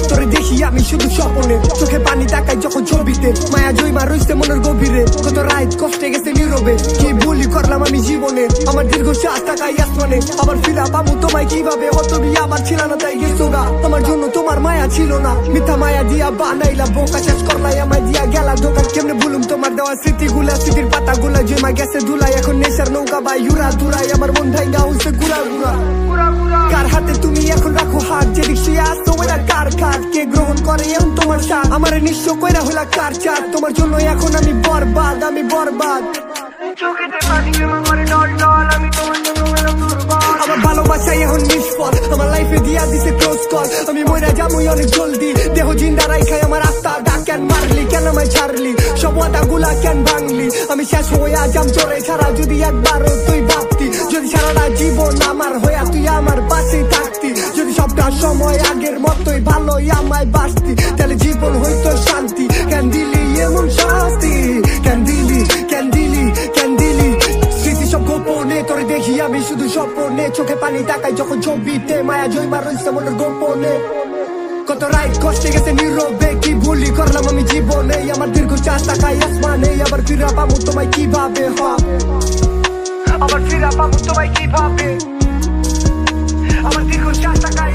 তোরে দেখি আমি শুধু স্বপনে, চোখে পানি তাকাই যখন ছবিতে, মায়া জয়মা রইছে মনের গভীরে, কত রাত কষ্টে গেছে নীরবে, কি ভুলই করলাম আমি জীবনে, আমার দীর্ঘ শ্বাস তাকাই আসমানে, আবার ফিরা পাবো তোমায় কিভাবে, ও তুমি আমার ছিল না তাই গেছো গা, আমার জন্য তোমার মায়া ছিল না, মিথ্যা মায়া দিয়া বানাইলা বোকা, শেষ করলাই আমায় দিয়া গেলা ধোকা, কেমনে ভুলুম তোমার দেওয়া স্মৃতিগুলা, স্মৃতির পাতাগুলা জয়মা গেছে ধুলাই, এখন নেশার নৌকা বা ইউরা দুরাই, আমার মন ভাঙ্গা হইছে গুড়া গুড়া। কার হাতে তুমি এখন রাখো হাত, যেদিক সে আসতো ওরা কার খাট, কে গ্রহণ করে এখন তোমার সাথ, আমার নিঃস্ব কইরা হইলা কার চাঁদ, তোমার জন্য এখন আমি বরবাদ, আমি বরবাদ। আমার ভালোবাসাই এখন নিষ্ফল, আমার লাইফে দিয়া দিছে ক্লোজ কল, আমি মইরা যাবই অনেক জলদি, দেহ জিন্দা রাইখাই আমার আত্মা, ডাক কেন মারলি, কেন আমায় ছাড়লি, সব ওয়াদা গুলা কেন ভাঙলি, আমি শেষ হইয়া যাম তোরে ছাড়া, যদি একবারও তুই ভাবতি, যদি সারাটা জীবন আমার হইয়া তুই আমার পাশে থাকতি, যদি সবটা সময় আগের মতোই ভালোই আমায় বাসতি, তাহলে জীবন হইতো শান্তি, কেন দিলি এমন শাস্তি, কেন দিলি, কেন দিলি, কেন দিলি, স্মৃতি সব গোপনে, তোরে দেখি আমি শুধু স্বপ্নে, চোখে পানি তাকাই যখন ছবিতে, মায়া জয়মা রইছে মনের গোপনে, কত রাত কষ্টে গেছে নীরবে, কি ভুলই করলাম আমি জীবনে, আমার দীর্ঘ শ্বাস তাকাই আসমানে, আবার ফিরা পাবো তোমায় কিভাবে, আবার ফিরা পাবো তোমায় কিভাবে, আমার দীর্ঘ শ্বাস তাকাই